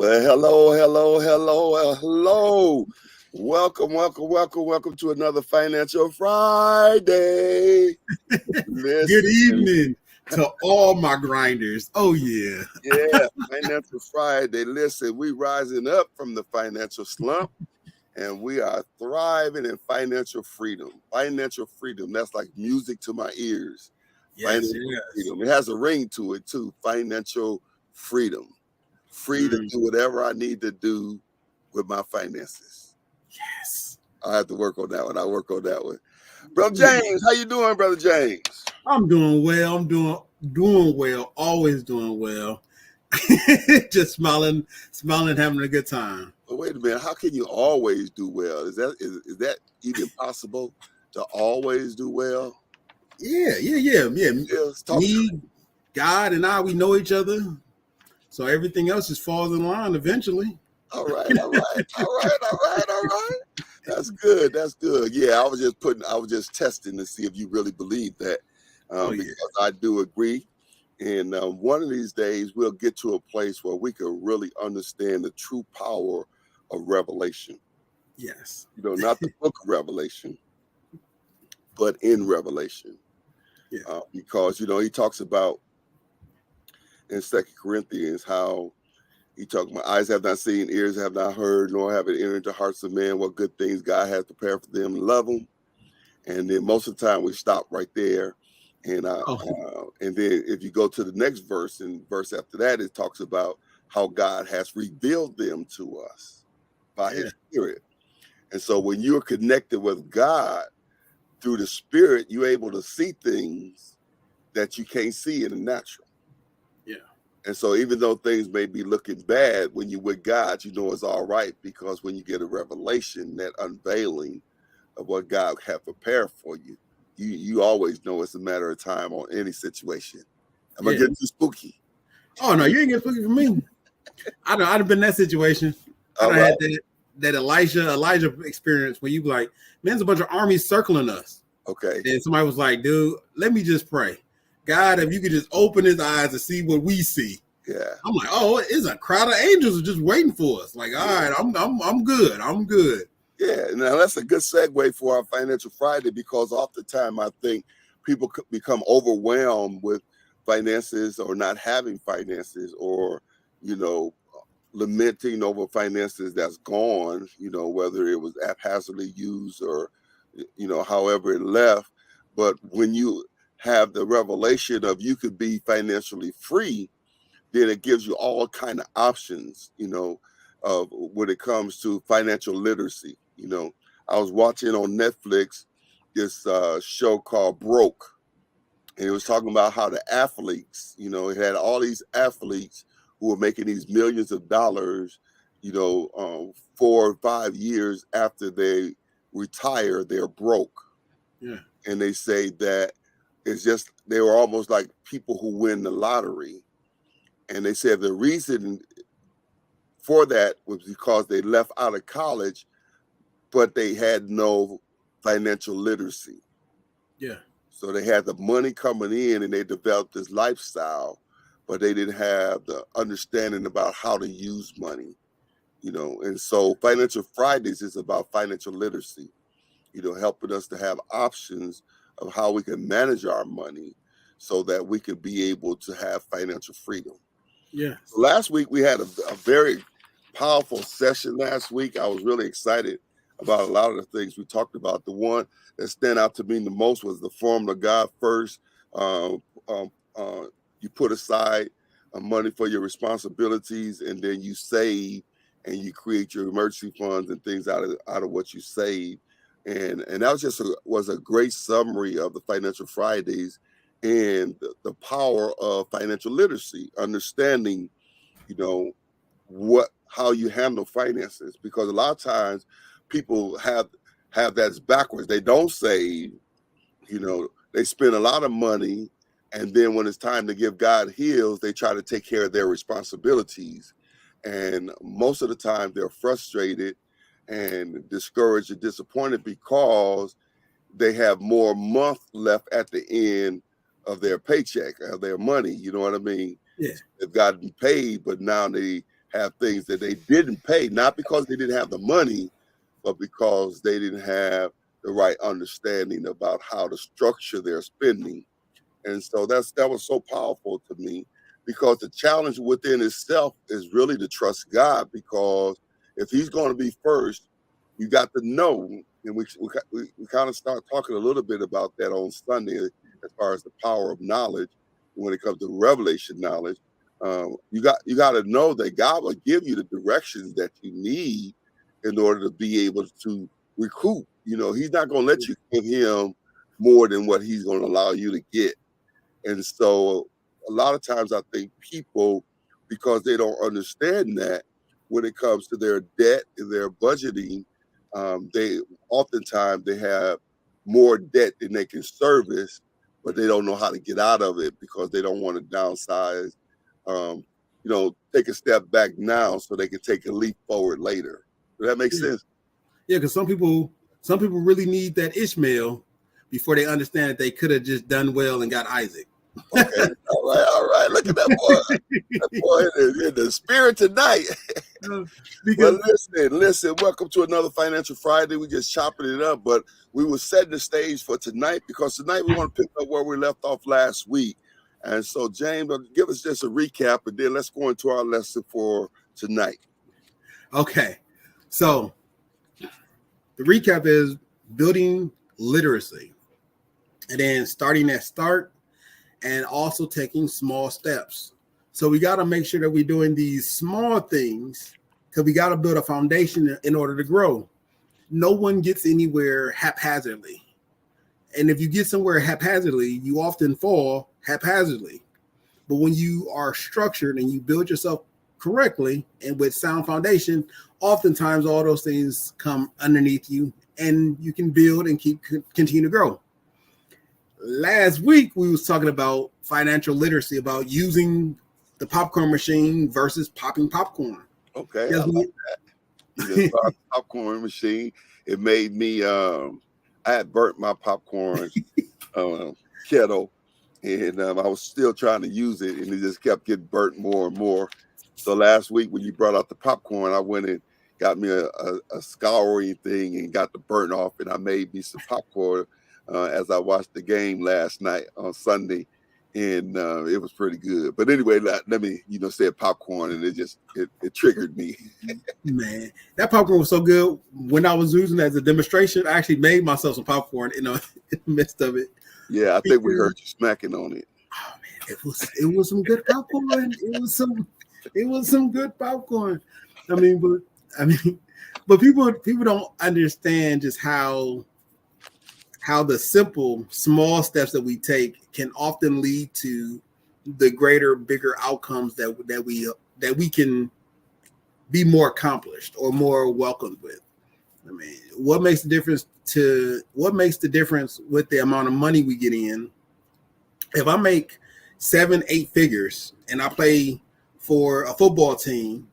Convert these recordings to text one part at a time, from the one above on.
Well, hello. Welcome to another Financial Friday. Good Listen, evening to all my grinders. Oh yeah. yeah, Financial Friday. Listen, we rising up from the financial slump and we are thriving in financial freedom. Financial freedom, that's like music to my ears. Yes, Financial yes. freedom. It has a ring to it too. Financial freedom. Free to do whatever I need to do with my finances. Yes. I have to work on that one. I work on that one. Brother James, how you doing, Brother James? I'm doing well. I'm doing well. Always doing well. Just smiling, having a good time. Well, wait a minute. How can you always do well? Is that even possible to always do well? Yeah. Yes, talk to Me, God, and I, we know each other. So everything else just falls in line eventually. All right. That's good. Yeah, I was just testing to see if you really believe that, Oh yeah. because I do agree. And one of these days, we'll get to a place where we can really understand the true power of Revelation. Yes. Not the book of Revelation, but in Revelation. Yeah. Because, he talks about in Second Corinthians how he talks about eyes have not seen, ears have not heard, nor have it entered the hearts of men what good things God has prepared for them and love them. And then most of the time we stop right there. And and then if you go to the next verse, and verse after that, it talks about how God has revealed them to us by His Spirit. And so when you're connected with God through the Spirit, you're able to see things that you can't see in the natural. Yeah. And so even though things may be looking bad, when you're with God, you know it's all right, because when you get a revelation, that unveiling of what God has prepared for you, you always know it's a matter of time on any situation. I'm gonna get too spooky. Oh no, you ain't getting spooky for me. I'd have been in that situation. I done had that Elijah experience where you be like, man, there's a bunch of armies circling us. Okay. And somebody was like, dude, let me just pray. God, if you could just open his eyes to see what we see. Yeah. I'm like, oh, it's a crowd of angels just waiting for us. Like, all right, I'm good. I'm good. Yeah, now that's a good segue for our Financial Friday, because oftentimes I think people could become overwhelmed with finances or not having finances, or, lamenting over finances that's gone, whether it was haphazardly used or, however it left. But when you have the revelation of you could be financially free, then it gives you all kind of options, of when it comes to financial literacy. I was watching on Netflix this show called Broke, and it was talking about how the athletes, it had all these athletes who were making these millions of dollars, 4 or 5 years after they retire, they're broke. Yeah. And they say that it's just, they were almost like people who win the lottery. And they said the reason for that was because they left out of college, but they had no financial literacy. Yeah. So they had the money coming in and they developed this lifestyle, but they didn't have the understanding about how to use money, And so Financial Fridays is about financial literacy, helping us to have options of how we can manage our money so that we can be able to have financial freedom. Yes. Last week we had a very powerful session last week. I was really excited about a lot of the things we talked about. The one that stand out to me the most was the formula God first. Um, um, you put aside money for your responsibilities, and then you save and you create your emergency funds and things out of what you save. And that was a great summary of the Financial Fridays and the power of financial literacy, understanding how you handle finances, because a lot of times people have that's backwards. They don't save, they spend a lot of money, and then when it's time to give God His, they try to take care of their responsibilities, and most of the time they're frustrated and discouraged and disappointed because they have more month left at the end of their paycheck, of their money. You know what I mean? Yeah. They've gotten paid, but now they have things that they didn't pay, not because they didn't have the money, but because they didn't have the right understanding about how to structure their spending. And so that was so powerful to me, because the challenge within itself is really to trust God, because if he's going to be first, you got to know. And we kind of start talking a little bit about that on Sunday as far as the power of knowledge when it comes to revelation knowledge. You got to know that God will give you the directions that you need in order to be able to recoup. He's not going to let you give him more than what he's going to allow you to get. And so a lot of times I think people, because they don't understand that when it comes to their debt and their budgeting, they oftentimes they have more debt than they can service, but they don't know how to get out of it because they don't want to downsize, take a step back now so they can take a leap forward later. Does that make sense? Yeah, because some people really need that Ishmael before they understand that they could have just done well and got Isaac. Okay, all right. Look at that boy. That boy is in the spirit tonight. Well, listen. Welcome to another Financial Friday. We just chopping it up, but we were setting the stage for tonight, because tonight we want to pick up where we left off last week. And so, James, give us just a recap, and then let's go into our lesson for tonight. Okay, so the recap is building literacy, and then starting at start, and also taking small steps. So we got to make sure that we're doing these small things, because we got to build a foundation in order to grow. No one gets anywhere haphazardly. And if you get somewhere haphazardly, you often fall haphazardly. But when you are structured and you build yourself correctly and with sound foundation, oftentimes all those things come underneath you and you can build and continue to grow. Last week, we was talking about financial literacy, about using the popcorn machine versus popping popcorn. Okay, I like that. Popcorn machine. It made me. I had burnt my popcorn kettle, and I was still trying to use it, and it just kept getting burnt more and more. So last week, when you brought out the popcorn, I went and got me a scouring thing and got the burnt off, and I made me some popcorn as I watched the game last night on Sunday, and it was pretty good. But anyway, let me say popcorn, and it triggered me. Man, that popcorn was so good. When I was using it as a demonstration, I actually made myself some popcorn in the midst of it. Yeah, I think we heard you smacking on it. Oh man, it was some good popcorn. It was some good popcorn. But people don't understand just how the simple small steps that we take can often lead to the bigger outcomes that we can be more accomplished or more welcomed with. What makes the difference with the amount of money we get in? If I make 7-8 figures and I play for a football team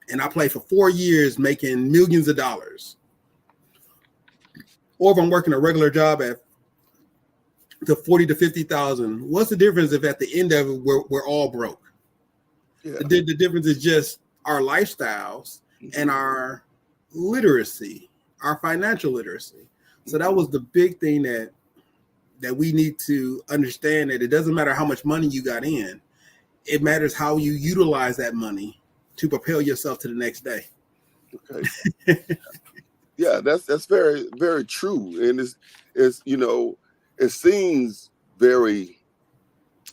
and I play for 4 years making millions of dollars, or if I'm working a regular job at the 40 to 50,000, what's the difference if at the end of it we're all broke? Yeah. The difference is just our lifestyles and our literacy, our financial literacy. So that was the big thing that we need to understand, that it doesn't matter how much money you got in. It matters how you utilize that money to propel yourself to the next day. Okay. Yeah, that's very, very true. And it seems very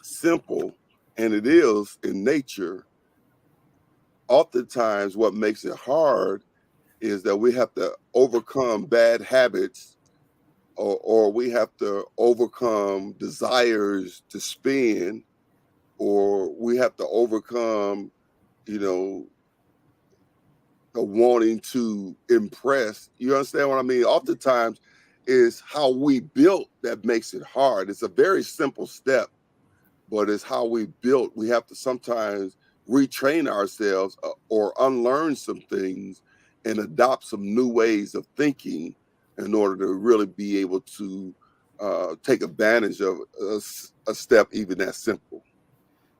simple, and it is in nature. Oftentimes what makes it hard is that we have to overcome bad habits, or we have to overcome desires to spend, or we have to overcome, the wanting to impress. You understand what I mean? Oftentimes is how we built that makes it hard. It's a very simple step, but it's how we built. We have to sometimes retrain ourselves or unlearn some things and adopt some new ways of thinking in order to really be able to take advantage of a step even that simple.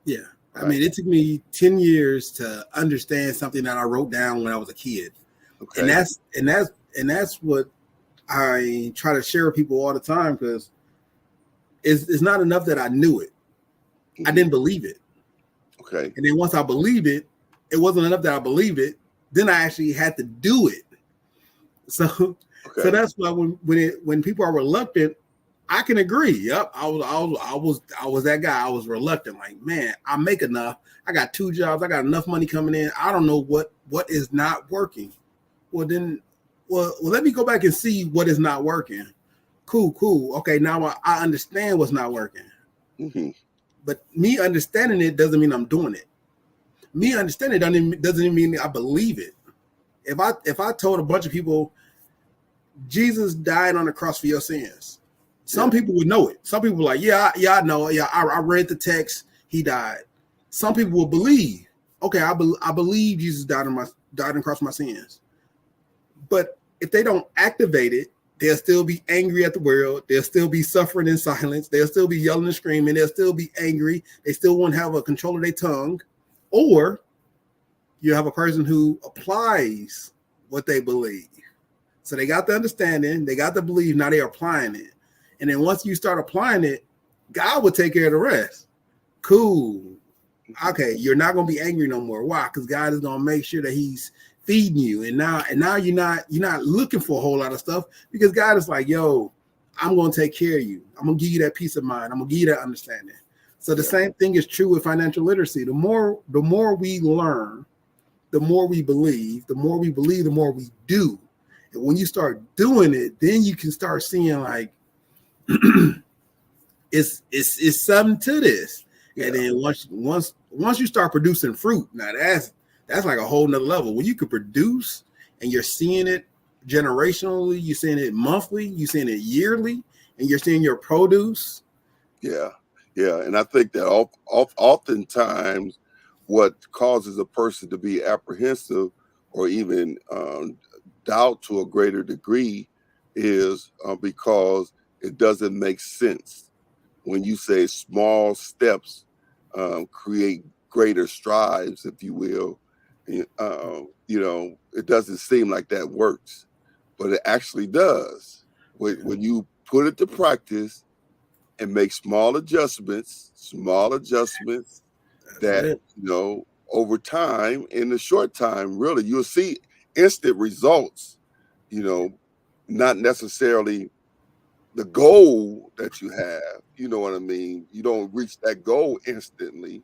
Yeah. I mean, it took me 10 years to understand something that I wrote down when I was a kid. Okay. And that's what I try to share with people all the time, because it's not enough that I knew it. I didn't believe it. Okay. And then once I believed it, it wasn't enough that I believed it. Then I actually had to do it. So that's why when people are reluctant, I can agree. Yep, I was that guy. I was reluctant. Like, man, I make enough. I got 2 jobs. I got enough money coming in. I don't know what is not working. Well, let me go back and see what is not working. Cool. Okay, now I understand what's not working. Mm-hmm. But me understanding it doesn't mean I'm doing it. Me understanding it doesn't even mean I believe it. If I told a bunch of people Jesus died on the cross for your sins, some people would know it. Some people were like, yeah, I know. Yeah, I read the text. He died. Some people will believe. Okay, I believe Jesus died on the cross for my sins. But if they don't activate it, they'll still be angry at the world. They'll still be suffering in silence. They'll still be yelling and screaming. They'll still be angry. They still won't have a control of their tongue. Or you have a person who applies what they believe. So they got the understanding, they got the belief, now they're applying it. And then once you start applying it, God will take care of the rest. Cool. Okay, you're not going to be angry no more. Why? Because God is going to make sure that he's feeding you. And now you're not looking for a whole lot of stuff, because God is like, yo, I'm going to take care of you. I'm going to give you that peace of mind. I'm going to give you that understanding. So the same thing is true with financial literacy. The more we learn, the more we believe, the more we do. And when you start doing it, then you can start seeing like it's something to this. Yeah. And then once you start producing fruit, now that's like a whole nother level. When you can produce and you're seeing it generationally, you're seeing it monthly, you're seeing it yearly, and you're seeing your produce. Yeah. And I think that oftentimes what causes a person to be apprehensive or even doubt to a greater degree is because it doesn't make sense. When you say small steps create greater strides, if you will, it doesn't seem like that works, but it actually does. When you put it to practice and make small adjustments that, over time, in the short time, really, you'll see instant results, not necessarily the goal that you have, you know what I mean? You don't reach that goal instantly,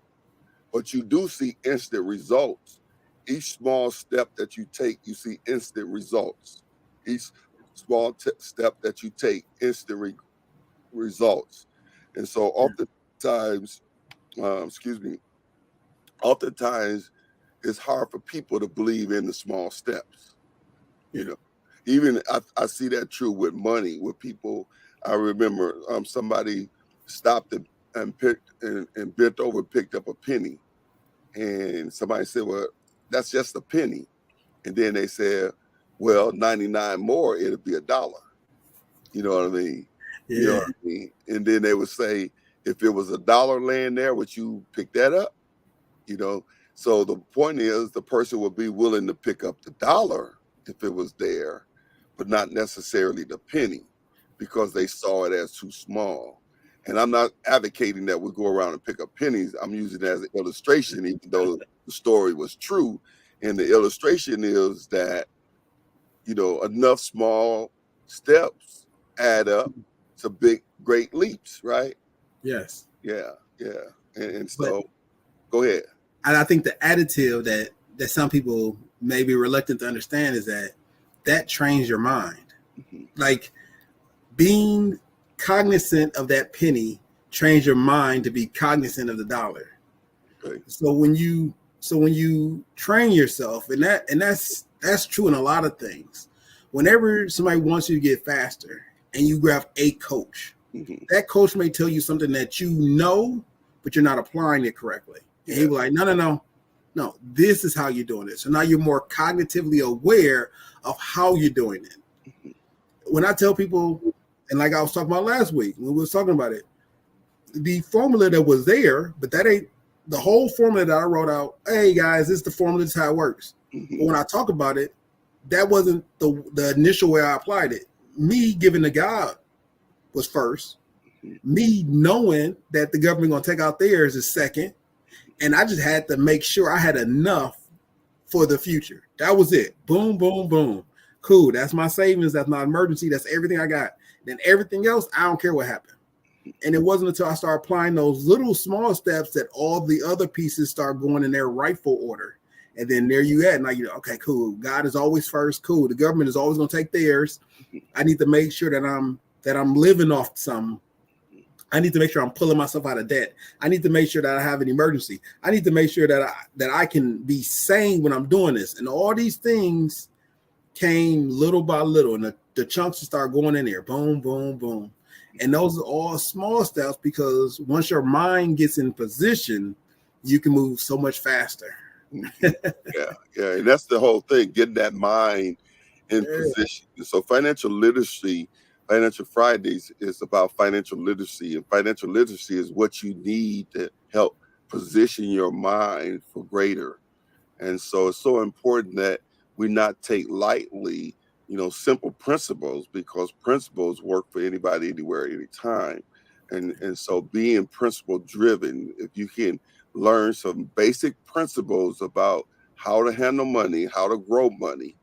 but you do see instant results. Each small step that you take, you see instant results. Each small step that you take, instant results. And so oftentimes it's hard for people to believe in the small steps. Even I see that true with money, with people. I remember somebody stopped and picked and bent over, picked up a penny, and somebody said, well, that's just a penny. And then they said, well, 99 more, it'll be $1. You know what I mean? Yeah. You know what I mean? And then they would say, if it was $1 laying there, would you pick that up? So the point is, the person would be willing to pick up the $1 if it was there, but not necessarily the penny, because they saw it as too small. And I'm not advocating that we go around and pick up pennies. I'm using it as an illustration, even though the story was true. And the illustration is that, enough small steps add up to great leaps, right? Yes. Yeah. And so, go ahead. And I think the additive that some people may be reluctant to understand is that trains your mind. Mm-hmm. Like, being cognizant of that penny trains your mind to be cognizant of the $1. Okay. So when you train yourself, and that's true in a lot of things. Whenever somebody wants you to get faster and you grab a coach, mm-hmm. that coach may tell you something that but you're not applying it correctly. And he was like, no, this is how you're doing it. So now you're more cognitively aware of how you're doing it. Mm-hmm. When I tell people, and like I was talking about last week, when we were talking about it, the formula that was there, but that the whole formula that I wrote out, hey guys, this is the formula, this is how it works. But when I talk about it, that wasn't the initial way I applied it. Me giving to God was first. Me knowing that the government gonna take out theirs is second. And I just had to make sure I had enough for the future. That was it. Boom, boom, boom. Cool. That's my savings. That's my emergency. That's everything I got. Then everything else, I don't care what happened. And it wasn't until I started applying those little small steps that all the other pieces start going in their rightful order. And then there you at. Now you know, okay, cool. God is always first. Cool. The government is always going to take theirs. I need to make sure that I'm living off some. I need to make sure I'm pulling myself out of debt. I need to make sure that I have an emergency. I need to make sure that I can be sane when I'm doing this. And all these things came little by little, and the chunks start going in there. Boom, boom, boom. And those are all small steps, because once your mind gets in position, you can move so much faster. Yeah. And that's the whole thing, getting that mind in position. So financial literacy, Financial Fridays is about financial literacy, and financial literacy is what you need to help position your mind for greater. And so it's so important that we not take lightly, simple principles, because principles work for anybody, anywhere, anytime. And so being principle driven, if you can learn some basic principles about how to handle money, how to grow money,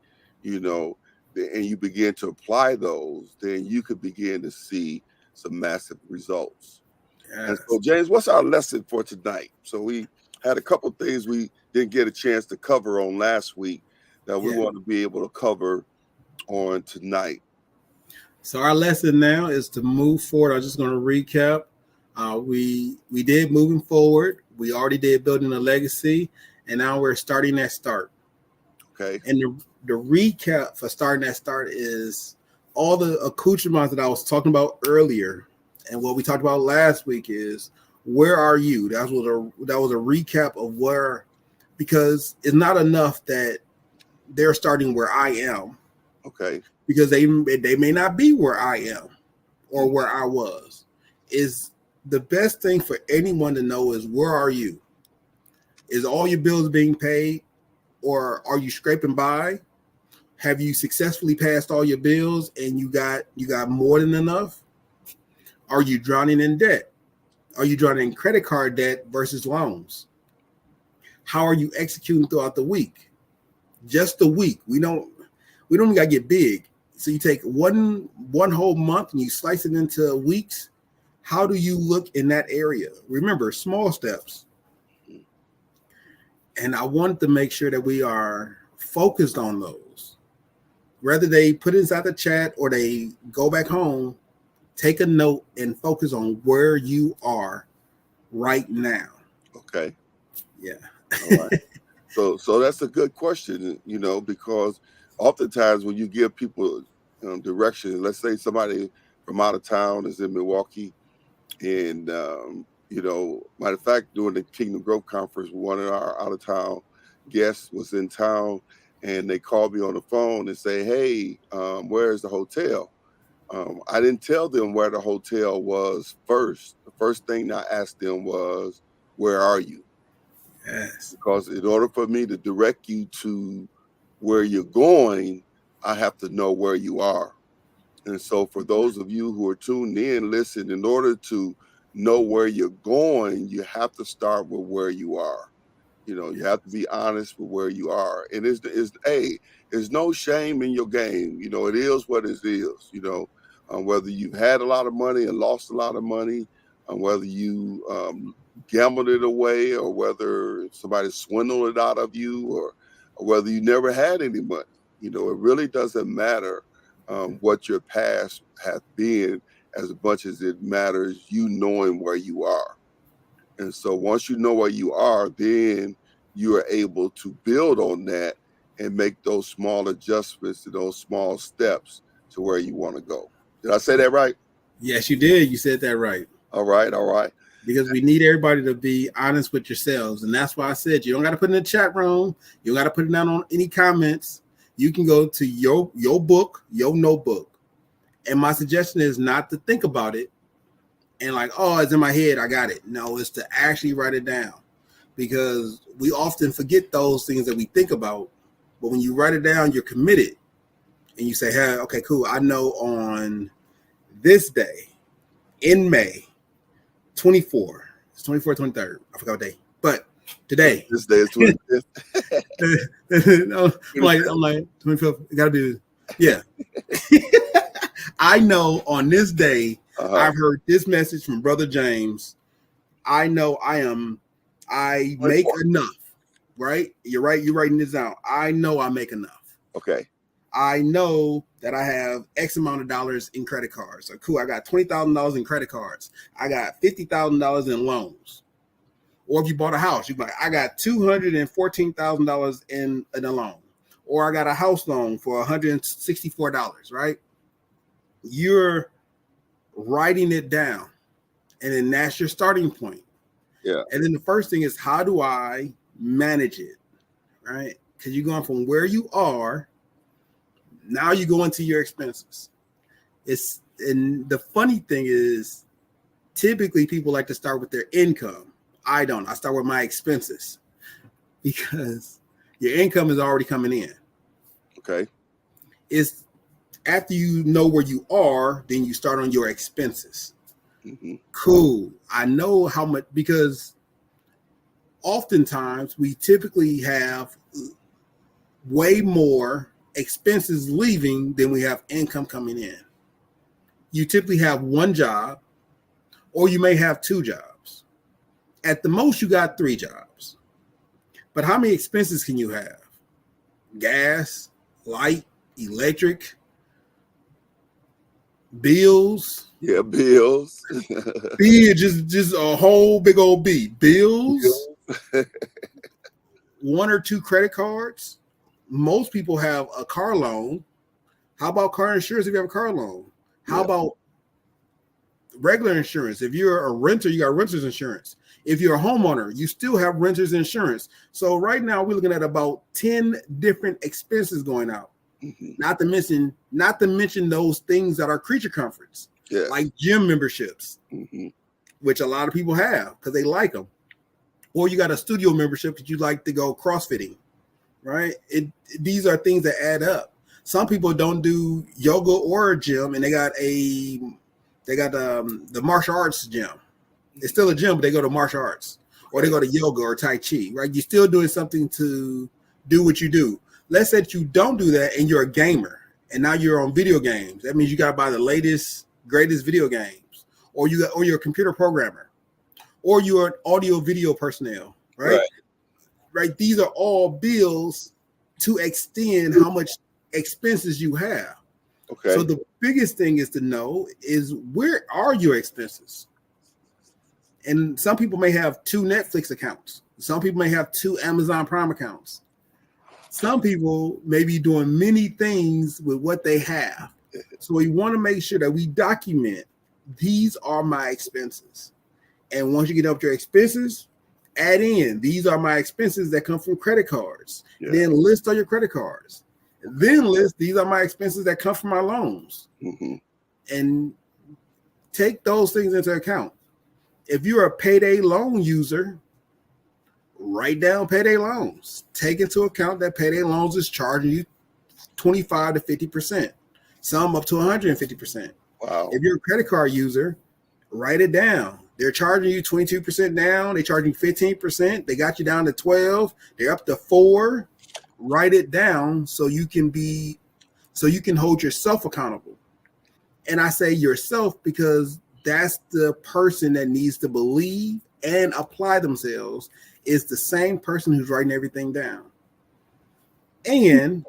and you begin to apply those, then you could begin to see some massive results. Yes. And so, James, what's our lesson for tonight? So we had a couple of things we didn't get a chance to cover on last week that we want to be able to cover on tonight. So our lesson now is to move forward. I'm just going to recap. We did moving forward. We already did building a legacy, and now we're starting that start. Okay. And the recap for starting that start is all the accoutrements that I was talking about earlier, and what we talked about last week is, where are you? That was a recap of where, because it's not enough that they're starting where I am. Okay. Because they may not be where I am or where I was. Is the best thing for anyone to know is, where are you? Is all your bills being paid, or are you scraping by? Have you successfully passed all your bills and you got more than enough? Are you drowning in debt? Are you drowning in credit card debt versus loans? How are you executing throughout the week? Just the week. We don't even gotta get big. So you take one whole month and you slice it into weeks. How do you look in that area? Remember, small steps. And I wanted to make sure that we are focused on those. Whether they put it inside the chat or they go back home, take a note and focus on where you are right now. Okay. Yeah. All right. So that's a good question, because oftentimes when you give people direction, let's say somebody from out of town is in Milwaukee, and matter of fact, during the Kingdom Growth Conference, one of our out of town guests was in town, and they called me on the phone and say, hey, where's the hotel? I didn't tell them where the hotel was first. The first thing I asked them was, where are you? Yes. Because in order for me to direct you to where you're going, I have to know where you are. And so for those of you who are tuned in, listen, in order to know where you're going, you have to start with where you are. You have to be honest with where you are. And there's no shame in your game. It is what it is, whether you've had a lot of money and lost a lot of money, whether you gambled it away, or whether somebody swindled it out of you, or whether you never had any money. It really doesn't matter what your past has been, as much as it matters you knowing where you are. And so once you know where you are, then you are able to build on that and make those small adjustments and those small steps to where you want to go. Did I say that right? Yes, you did. You said that right. All right. Because we need everybody to be honest with yourselves. And that's why I said, you don't got to put it in the chat room. You don't got to put it down on any comments. You can go to your book, your notebook. And my suggestion is not to think about it and like, oh, it's in my head, I got it. No, it's to actually write it down. because we often forget those things that we think about. But when you write it down, you're committed, and you say, "Hey, okay, cool. I know on this day in May 24, it's 24, 23rd. I forgot what day, but today, This day is 25th. no, I'm like 25th. It gotta be, yeah. I know on this day, I've heard this message from Brother James. I know I make enough, right? You're right. You're writing this down. I know I make enough. Okay. I know that I have X amount of dollars in credit cards. So cool. I got $20,000 in credit cards. I got $50,000 in loans. Or if you bought a house, you're like, I got $214,000 in a loan. Or I got a house loan for $164, right? You're writing it down. And then that's your starting point. Yeah. And then the first thing is, how do I manage it? Right? Because you're going from where you are, now you go into your expenses. And the funny thing is, typically people like to start with their income. I don't. I start with my expenses because your income is already coming in. Okay. It's after you know where you are, then you start on your expenses. Mm-hmm. Cool. I know how much, because oftentimes we typically have way more expenses leaving than we have income coming in. You typically have one job, or you may have two jobs. At the most, you got three jobs. But how many expenses can you have? Gas, light, electric, bills. Yeah, bills. B, just a whole big old B. Bills, one or two credit cards. Most people have a car loan. How about car insurance if you have a car loan? How about regular insurance? If you're a renter, you got renter's insurance. If you're a homeowner, you still have renter's insurance. So right now we're looking at about 10 different expenses going out. Mm-hmm. Not to mention those things that are creature comforts, like gym memberships, mm-hmm. which a lot of people have because they like them. Or you got a studio membership that you like to go CrossFitting, right? These are things that add up. Some people don't do yoga or a gym, and they got the martial arts gym. It's still a gym, but they go to martial arts, or they go to yoga or Tai Chi, right? You're still doing something to do what you do. Let's say that you don't do that and you're a gamer, and now you're on video games. That means you got to buy the latest, greatest video games, or you're a computer programmer, or you're an audio video personnel, right? Right. These are all bills to extend how much expenses you have. Okay. So the biggest thing is to know is, where are your expenses? And some people may have 2 Netflix accounts. Some people may have 2 Amazon Prime accounts. Some people may be doing many things with what they have. So we want to make sure that we document, these are my expenses. And once you get up to your expenses, add in, these are my expenses that come from credit cards. Yeah. Then list all your credit cards. Then list, these are my expenses that come from my loans. Mm-hmm. And take those things into account. If you're a payday loan user, write down payday loans. Take into account that payday loans is charging you 25 to 50%, some up to 150%. Wow. If you're a credit card user, write it down. They're charging you 22% down. They're charging 15%. They got you down to 12. They're up to 4. Write it down so you can hold yourself accountable. And I say yourself because that's the person that needs to believe and apply themselves, is the same person who's writing everything down. And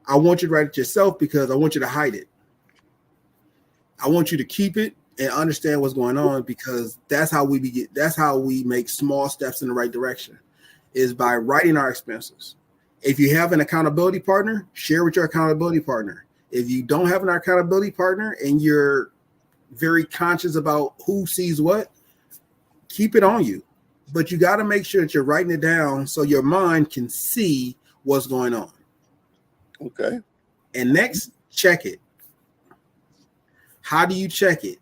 I want you to write it yourself because I want you to hide it. I want you to keep it and understand what's going on, because that's how we make small steps in the right direction, is by writing our expenses. If you have an accountability partner, share with your accountability partner. If you don't have an accountability partner and you're very conscious about who sees what, keep it on you. But you got to make sure that you're writing it down so your mind can see what's going on. Okay. And next, check it. How do you check it?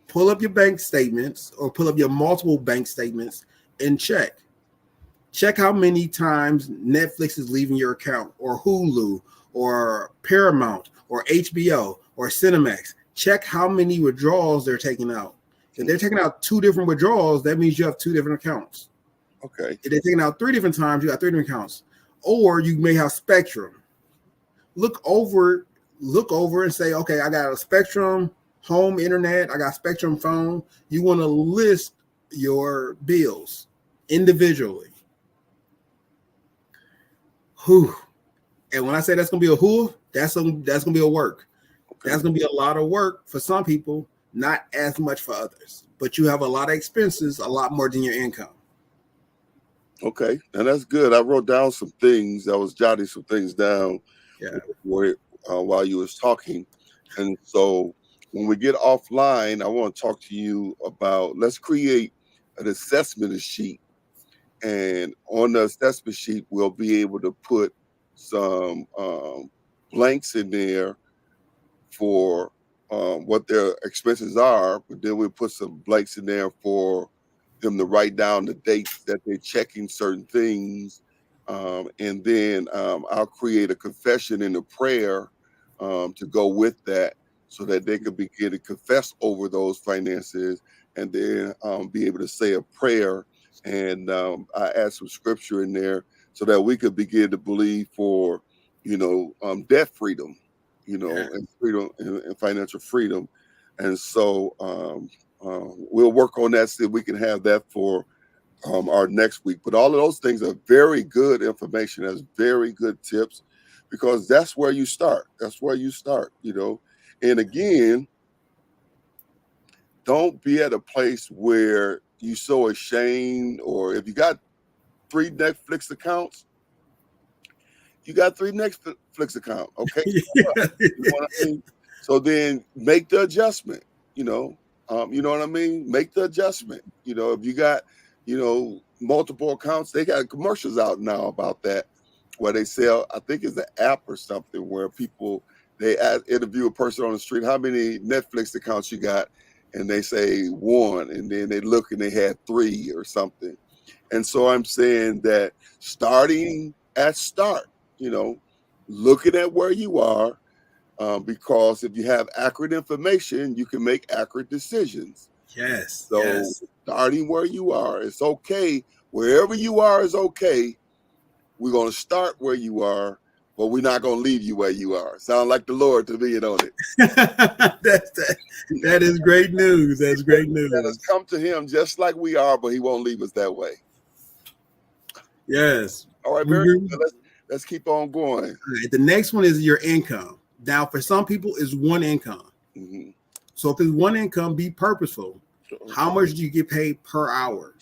Pull up your bank statements or pull up your multiple bank statements and check. Check how many times Netflix is leaving your account, or Hulu, or Paramount, or HBO, or Cinemax. Check how many withdrawals they're taking out. If they're taking out 2 different withdrawals, that means you have 2 different accounts. Okay. If they're taking out 3 different times, you got 3 different accounts. Or you may have Spectrum. Look over and say, okay, I got a Spectrum home internet, I got Spectrum phone. You want to list your bills individually. Whew. And when I say that's gonna be a who, that's gonna be a work. Okay. That's gonna be a lot of work for some people, not as much for others. But you have a lot of expenses, a lot more than your income. Okay, and that's good. I wrote down some things. I was jotting some things down while you was talking, and so when we get offline, I want to talk to you about, let's create an assessment sheet, and on the assessment sheet, we'll be able to put some blanks in there for what their expenses are, but then we'll put some blanks in there for them to write down the dates that they're checking certain things. And then I'll create a confession and a prayer to go with that, so that they could begin to confess over those finances, and then be able to say a prayer. And I add some scripture in there so that we could begin to believe for, debt freedom, and freedom and financial freedom. And so we'll work on that, so that we can have that for our next week. But all of those things are very good information. That's very good tips, because that's where you start. That's where you start, And again, don't be at a place where you're so ashamed, or if you got 3 Netflix accounts, you got 3 Netflix accounts, okay? You know what I mean? So then make the adjustment, you know what I mean? Make the adjustment. If you got, multiple accounts, they got commercials out now about that, where they sell, I think it's an app or something, where they interview a person on the street, how many Netflix accounts you got? And they say 1, and then they look and they had 3 or something. And so I'm saying that starting at start, looking at where you are, because if you have accurate information, you can make accurate decisions. Yes. So yes. Starting where you are, it's okay. Wherever you are is okay. We're going to start where you are, but we're not going to leave you where you are. Sound like the Lord to me on it. That is great news. That's great news. Let us come to him just like we are, but he won't leave us that way. Yes. All right, very good. Let's keep on going. Right. The next one is your income. Now, for some people, it's one income. Mm-hmm. So if it's one income, be purposeful. How much do you get paid per hour?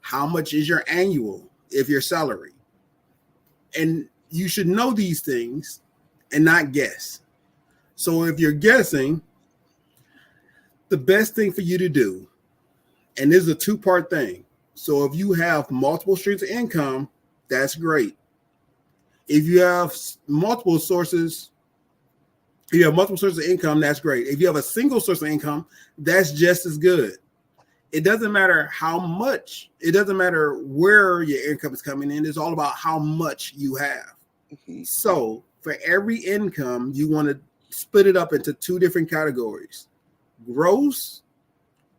How much is your annual if your salary? And you should know these things and not guess. So if you're guessing, the best thing for you to do, and this is a 2-part thing. So if you have multiple streams of income, that's great. If you have multiple sources of income, that's great. If you have a single source of income, that's just as good. It doesn't matter how much, it doesn't matter where your income is coming in. It's all about how much you have. Mm-hmm. So for every income, you want to split it up into 2 different categories: gross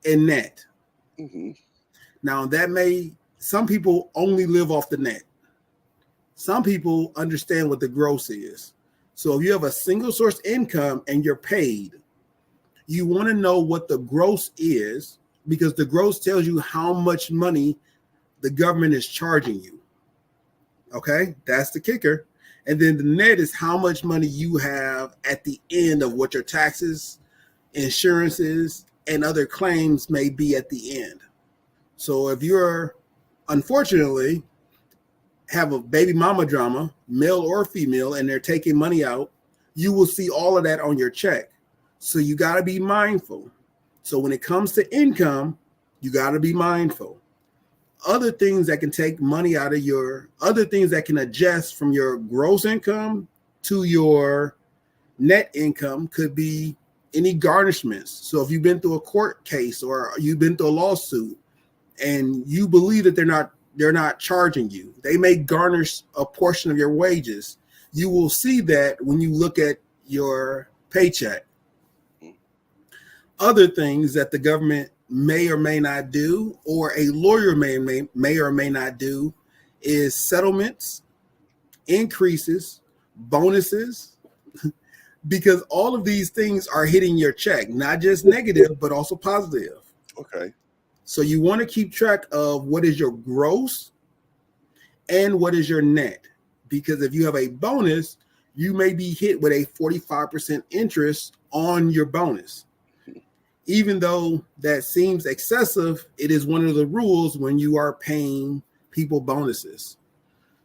and net. Mm-hmm. Now some people only live off the net. Some people understand what the gross is. So if you have a single source income and you're paid, you want to know what the gross is, because the gross tells you how much money the government is charging you. Okay, that's the kicker. And then the net is how much money you have at the end of what your taxes, insurances, and other claims may be at the end. So if you're, unfortunately, have a baby mama drama, male or female, and they're taking money out, you will see all of that on your check. So you got to be mindful. So when it comes to income, you got to be mindful. Other things that can take money out of other things that can adjust from your gross income to your net income could be any garnishments. So if you've been through a court case or you've been through a lawsuit and you believe that they're not they're not charging you. They may garnish a portion of your wages. You will see that when you look at your paycheck. Other things that the government may or may not do, or a lawyer may or may not do, is settlements, increases, bonuses, because all of these things are hitting your check, not just negative, but also positive. Okay. So you want to keep track of what is your gross and what is your net, because if you have a bonus, you may be hit with a 45% interest on your bonus. Even though that seems excessive, it is one of the rules when you are paying people bonuses.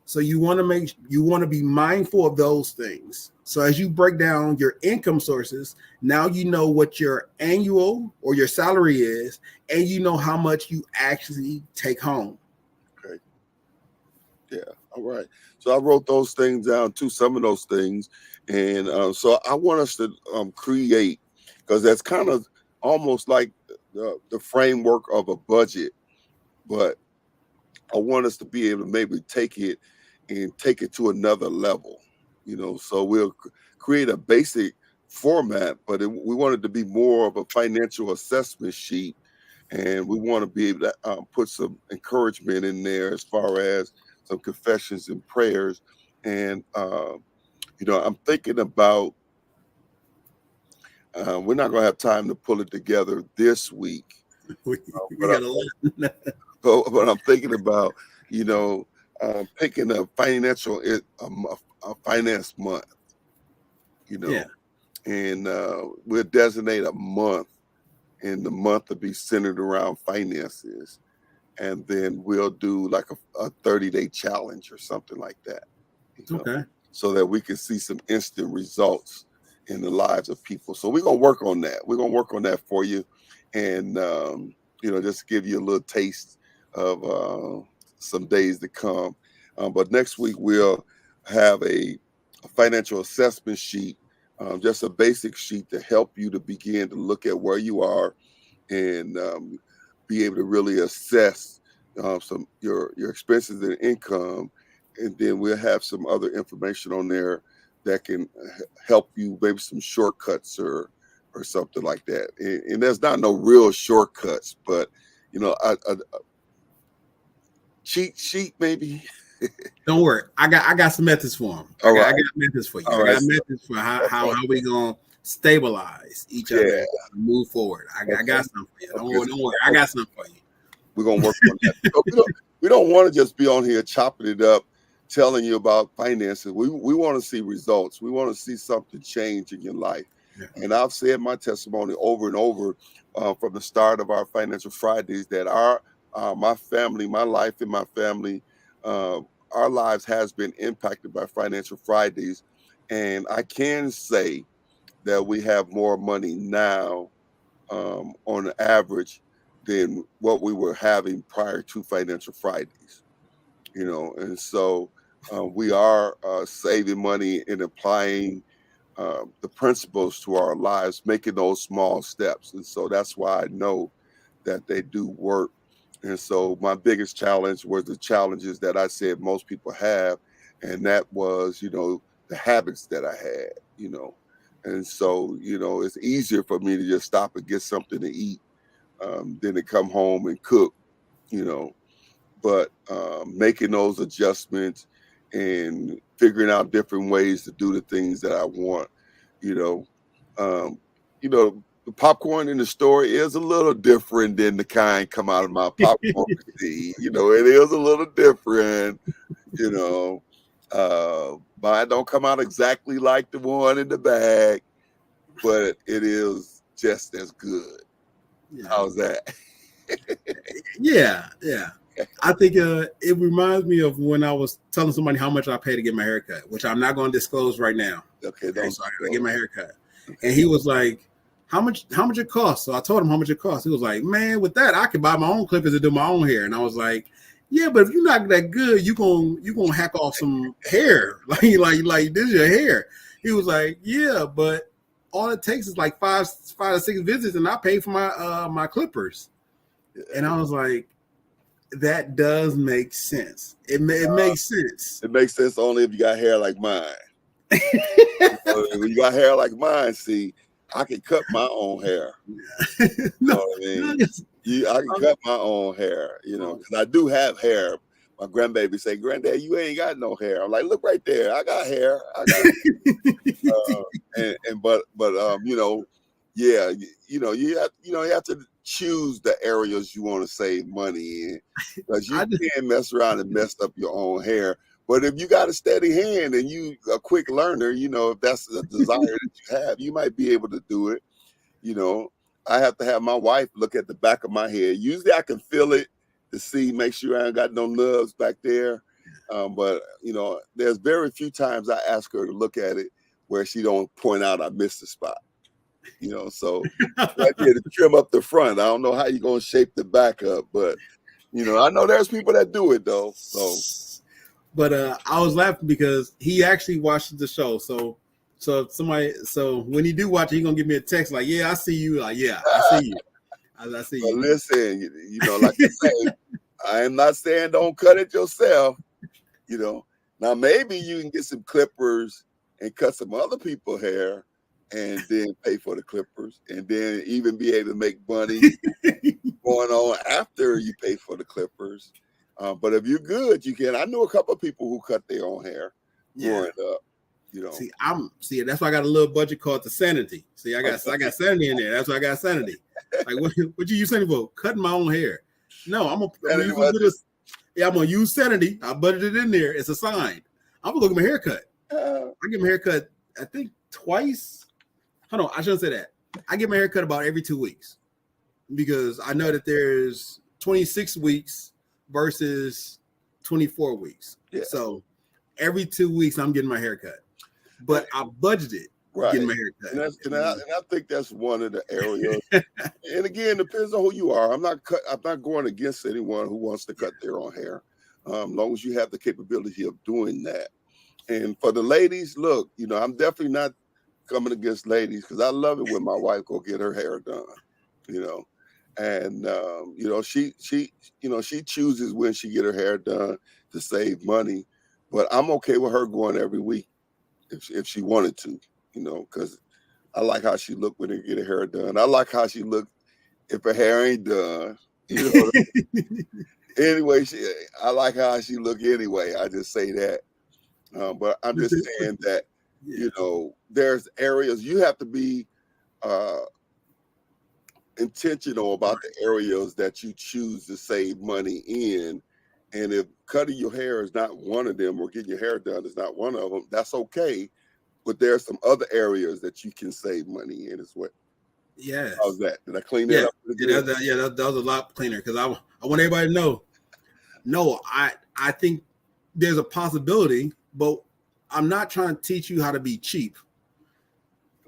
So you want to be mindful of those things. So as you break down your income sources, now you know what your annual or your salary is, and you know how much you actually take home. Okay. Yeah. All right. So I wrote those things down too, some of those things. And so I want us to create, because that's kind of almost like the framework of a budget, but I want us to be able to maybe take it to another level, so we'll create a basic format, but we want it to be more of a financial assessment sheet, and we want to be able to put some encouragement in there as far as some confessions and prayers. And I'm thinking about, we're not going to have time to pull it together this week. We got a lot. But I'm thinking about, picking a a finance month, Yeah. and we'll designate a month, and the month to be centered around finances. And then we'll do like a 30-day challenge or something like that. Okay. So that we can see some instant results in the lives of people. So we're going to work on that. We're going to work on that for you. And, just give you a little taste of some days to come. But next week, we'll have a financial assessment sheet, just a basic sheet to help you to begin to look at where you are and be able to really assess some your expenses and income. And then we'll have some other information on there that can help you, maybe some shortcuts or something like that. And there's not no real shortcuts, but a cheat sheet maybe. Don't worry, I got some methods for them. I got methods for you. I got methods for how we gonna stabilize each other and move forward. I got something for you. Don't worry, I got something for you. We're gonna work on that. We don't want to just be on here chopping it up, telling you about finances. We want to see results. We want to see something change in your life. Yeah. And I've said my testimony over and over from the start of our Financial Fridays that my family, my life and my family, our lives has been impacted by Financial Fridays. And I can say that we have more money now on average than what we were having prior to Financial Fridays. And so we are saving money and applying the principles to our lives, making those small steps. And so that's why I know that they do work. And so my biggest challenge was the challenges that I said most people have. And that was, the habits that I had, And so, it's easier for me to just stop and get something to eat than to come home and cook, But making those adjustments and figuring out different ways to do the things that I want, the popcorn in the store is a little different than the kind come out of my popcorn machine. It is a little different, mine don't come out exactly like the one in the bag, but it is just as good. Yeah. How's that? Yeah. I think it reminds me of when I was telling somebody how much I pay to get my haircut, which I'm not going to disclose right now. Okay, so I gotta get my haircut. Okay. And he was like, how much it costs? So I told him how much it costs. He was like, man, with that, I could buy my own clippers and do my own hair. And I was like, yeah, but if you're not that good, you gonna hack off some hair. like this is your hair. He was like, yeah, but all it takes is like 5 to 6 visits, and I pay for my my clippers. And I was like, that does make sense. It makes sense. It makes sense only if you got hair like mine. When you got hair like mine, see, I can cut my own hair. You know what I mean? I can cut my own hair, because I do have hair. My grandbaby say, "Granddad, you ain't got no hair." I'm like, "Look right there, I got hair." Yeah, you have to choose the areas you want to save money in, because you can't mess around and mess up your own hair. But if you got a steady hand and you a quick learner, if that's a desire that you have, you might be able to do it. I have to have my wife look at the back of my head. Usually I can feel it to make sure I ain't got no nubs back there. But there's very few times I ask her to look at it where she don't point out I missed the spot. So I did to trim up the front. I don't know how you're gonna shape the back up, but I know there's people that do it though. But I was laughing because he actually watches the show. So when he do watch it, he gonna give me a text like, "Yeah, I see you." Like, "Yeah, I see you." I see you. Listen, like I say, I am not saying don't cut it yourself. Now maybe you can get some clippers and cut some other people's hair, and then pay for the clippers, and then even be able to make money going on after you pay for the clippers. But if you're good, you can. I knew a couple of people who cut their own hair growing up. See, that's why I got a little budget called the sanity. See, I got sanity in there. That's why I got sanity. Like, what you use sanity for? Cutting my own hair. No, I'm gonna use sanity. I budgeted in there. It's a sign. I'm gonna look at my haircut. I get my haircut, I think twice. Hold on, I shouldn't say that. I get my haircut about every 2 weeks, because I know that there's 26 weeks versus 24 weeks. Yeah. So every 2 weeks I'm getting my haircut. But I budgeted getting my haircut. And I think that's one of the areas. And again, it depends on who you are. I'm not going against anyone who wants to cut their own hair, as long as you have the capability of doing that. And for the ladies, look, I'm definitely not coming against ladies, because I love it when my wife go get her hair done. And she chooses when she get her hair done to save money. But I'm okay with her going every week if she wanted to, because I like how she look when they get her hair done. I like how she look if her hair ain't done. Anyway, I like how she look anyway. I just say that. But I'm just saying that, there's areas you have to be intentional about the areas that you choose to save money in. And if cutting your hair is not one of them, or getting your hair done is not one of them, that's okay. But there are some other areas that you can save money in as well. Yes. How's that? Did I clean that up? That was a lot cleaner, because I want everybody to know. No, I think there's a possibility, but I'm not trying to teach you how to be cheap.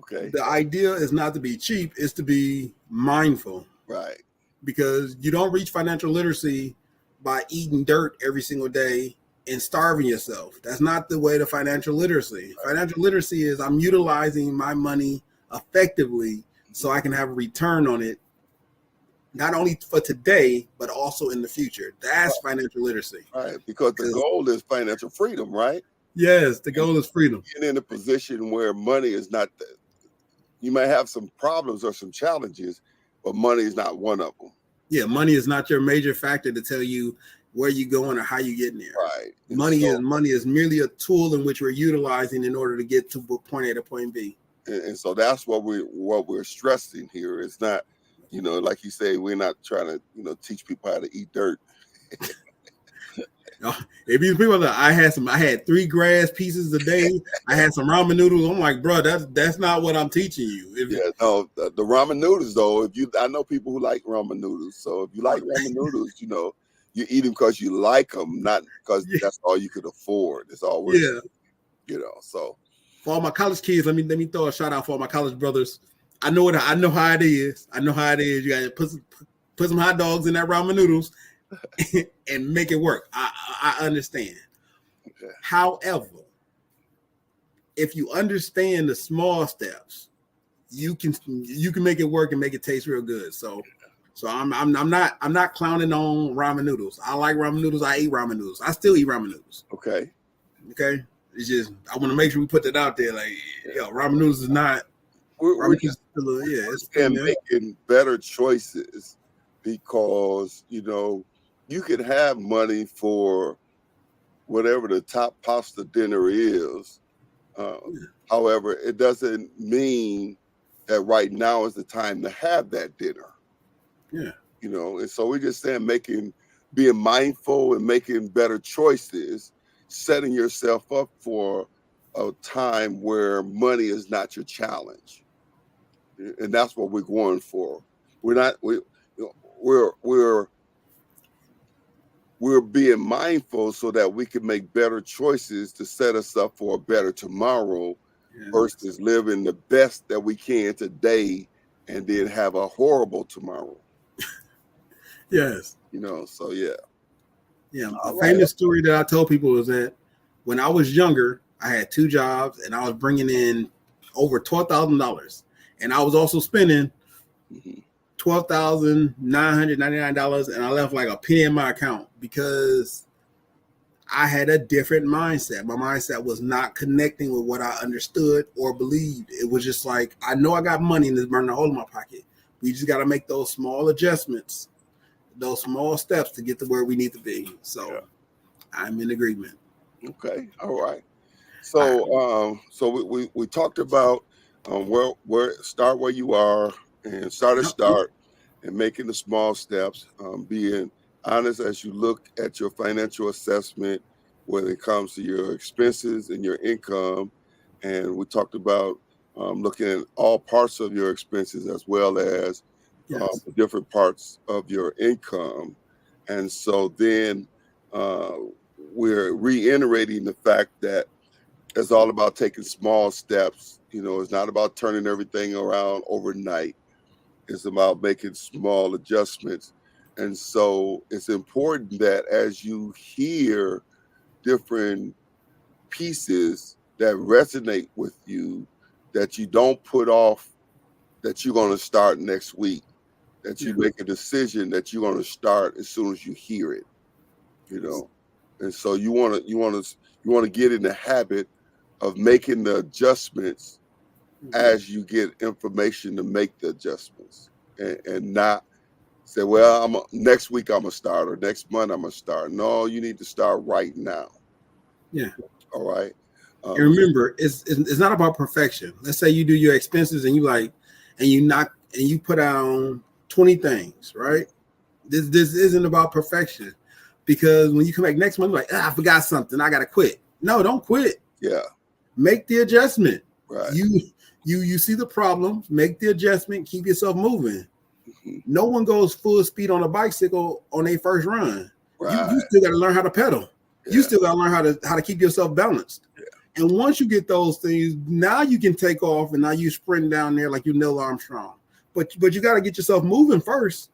Okay. The idea is not to be cheap, it's to be mindful. Right. Because you don't reach financial literacy by eating dirt every single day and starving yourself. That's not the way to financial literacy. Right. Financial literacy is I'm utilizing my money effectively so I can have a return on it, not only for today, but also in the future. That's financial literacy. Right, because the goal is financial freedom, right? Yes, the goal is freedom. Being in a position where money is not, you might have some problems or some challenges, but money is not one of them. Yeah, money is not your major factor to tell you where you're going or how you getting there. Right. Money is merely a tool in which we're utilizing in order to get to point A to point B. And so that's what we're stressing here. It's not, like you say, we're not trying to, teach people how to eat dirt. If these people that I had 3 grass pieces a day, I had some ramen noodles. I'm like, bro, that's not what I'm teaching you. The ramen noodles though. I know people who like ramen noodles. So if you like ramen noodles, you eat them because you like them, not because that's all you could afford. It's all we're So for all my college kids, let me throw a shout out for all my college brothers. I know how it is. You got to put some hot dogs in that ramen noodles and make it work. I understand. Okay. However, if you understand the small steps, you can make it work and make it taste real good. So So I'm not clowning on ramen noodles. I like ramen noodles. I eat ramen noodles. I still eat ramen noodles. Okay. Okay. It's just I want to make sure we put that out there. Like, yo, ramen noodles is not. We're Just still it's making better choices because you can have money for whatever the top pasta dinner is. However, it doesn't mean that right now is the time to have that dinner. Yeah. And so we're just saying being mindful and making better choices, setting yourself up for a time where money is not your challenge. And that's what we're going for. We're being mindful so that we can make better choices to set us up for a better tomorrow versus living the best that we can today and then have a horrible tomorrow. Yes. So yeah. Yeah. A famous story that I tell people is that when I was younger, I had 2 jobs and I was bringing in over $12,000. And I was also spending $12,999, and I left like a penny in my account because I had a different mindset. My mindset was not connecting with what I understood or believed. It was just like, I know I got money and it's burning a hole in my pocket. We just got to make those small adjustments, those small steps to get to where we need to be. So I'm in agreement. Okay. All right. So we talked about where start where you are and start and making the small steps, being honest as you look at your financial assessment when it comes to your expenses and your income. And we talked about looking at all parts of your expenses as well as the different parts of your income. And so then we're reiterating the fact that it's all about taking small steps. It's not about turning everything around overnight. It's about making small adjustments. And so it's important that as you hear different pieces that resonate with you, that you don't put off that you're going to start next week, that you make a decision that you're going to start as soon as you hear it, And so you want to get in the habit of making the adjustments as you get information to make the adjustments, and not say, well, next week I'm gonna start, or next month I'm gonna start. No, you need to start right now. Yeah. All right. And remember, it's not about perfection. Let's say you do your expenses and you put down 20 things, right? This isn't about perfection, because when you come back next month, like, I forgot something, I gotta quit. No, don't quit. Yeah. Make the adjustment. Right. You see the problem, make the adjustment, keep yourself moving. No one goes full speed on a bicycle on their first run. Right. You still got to learn how to pedal. You still got to learn how to keep yourself balanced. And once you get those things, now you can take off, and now you sprint down there like you Neil Armstrong. But you got to get yourself moving first.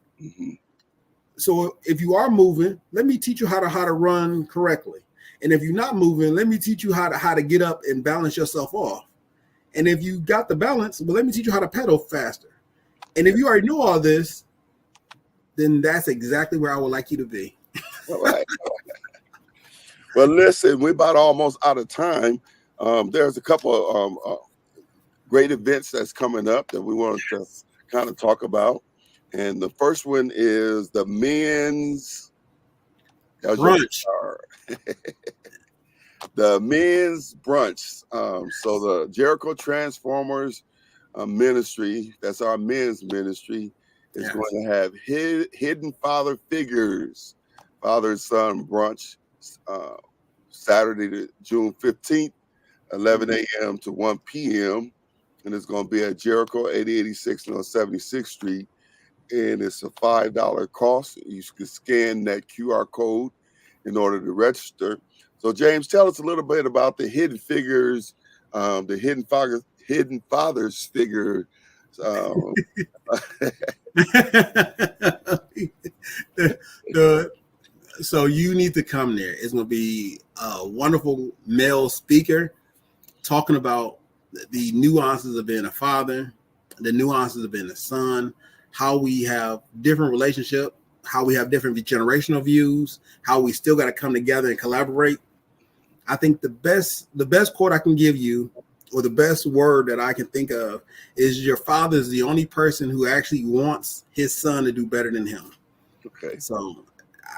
So if you are moving, let me teach you how to run correctly. And if you're not moving, let me teach you how to get up and balance yourself off. And if you got the balance, well, let me teach you how to pedal faster. And if you already know all this, then that's exactly where I would like you to be. All right. Well, listen, we're about almost out of time. There's a couple of great events that's coming up that we want to kind of talk about. And the first one is the men's brunch. The men's brunch. So the Jericho Transformers ministry, that's our men's ministry, is going to have hidden father figures, father and son brunch, Saturday, June 15th, 11 a.m. to 1 p.m. And it's going to be at Jericho, 8086 North 76th Street. And it's a $5 cost. You can scan that QR code in order to register. So, James, tell us a little bit about the hidden figures, the hidden fathers figure. So you need to come there. It's going to be a wonderful male speaker talking about the nuances of being a father, the nuances of being a son, how we have different relationship, how we have different generational views, how we still got to come together and collaborate. I think the best quote I can give you, or the best word that I can think of, is your father is the only person who actually wants his son to do better than him. Okay. So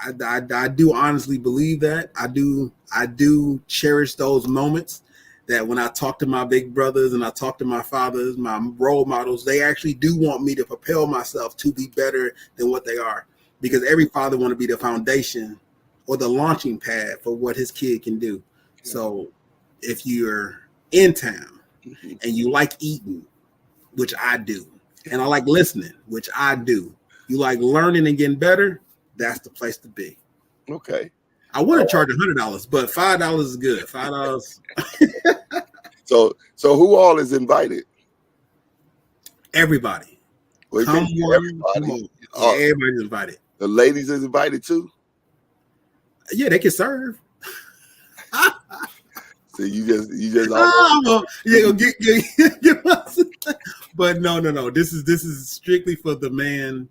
I do honestly believe that. I do cherish those moments that when I talk to my big brothers and I talk to my fathers, my role models, they actually do want me to propel myself to be better than what they are. Because every father want to be the foundation or the launching pad for what his kid can do. Yeah. So if you're in town Mm-hmm. and you like eating, which I do, and I like listening, which I do, you like learning and getting better, that's the place to be. Okay. I want to charge $100, but $5 is good. $5. So who all is invited? Everybody. Well, you Come can't say on. everybody. Yeah, everybody's invited. The ladies is invited too. Yeah, they can serve. So you just But no. This is strictly for the man,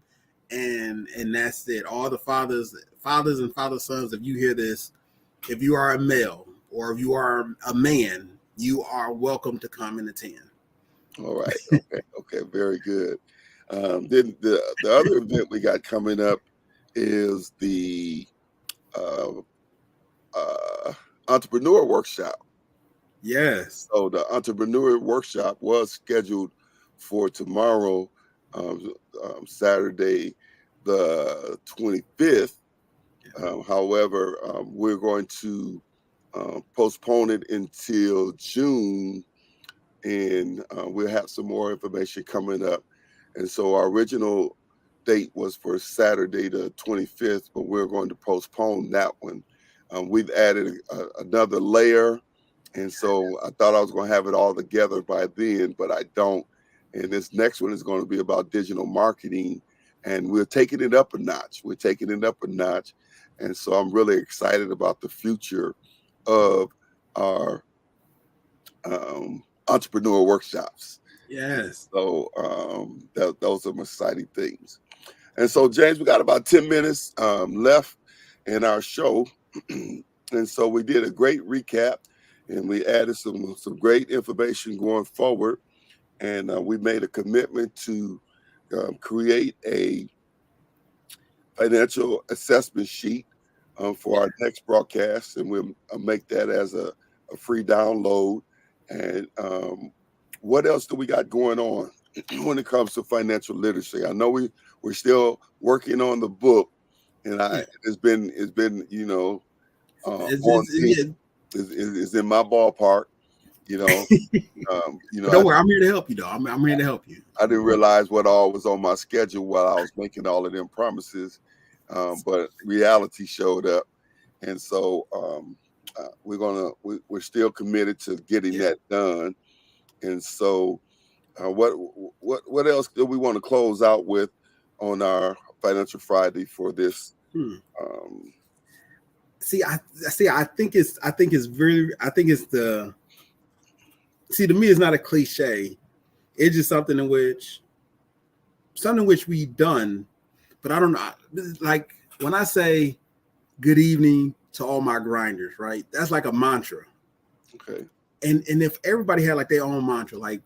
and that's it. All the fathers and father sons. If you hear this, if you are a male or if you are a man, you are welcome to come and attend. All right. Okay. Very good. Then the other event we got coming up is the entrepreneur workshop. Yes. So the entrepreneur workshop was scheduled for tomorrow, Saturday, the 25th. However, we're going to postpone it until June, and we'll have some more information coming up. And so our original date was for Saturday the 25th, but we're going to postpone that one. We've added another layer, and so I thought I was going to have it all together by then, but I don't. And this next one is going to be about digital marketing, and we're taking it up a notch. And so I'm really excited about the future of our entrepreneur workshops. Yes. So those are some exciting things. And so, James, we got about 10 minutes left in our show. And so we did a great recap, and we added some great information going forward. And we made a commitment to create a financial assessment sheet for our next broadcast, and we'll make that as a free download. And what else do we got going on when it comes to financial literacy? I know we're still working on the book, and it's been it's in my ballpark. Don't worry, I'm here to help you, though. I'm here to help you. I didn't realize what all was on my schedule while I was making all of them promises, but reality showed up, and so we're still committed to getting that done. And so, what else do we want to close out with on our Financial Friday for this? I think it's to me, it's not a cliche. It's just something in which we've done, but I don't know. Like when I say good evening to all my grinders, right? That's like a mantra. Okay. And if everybody had like their own mantra, like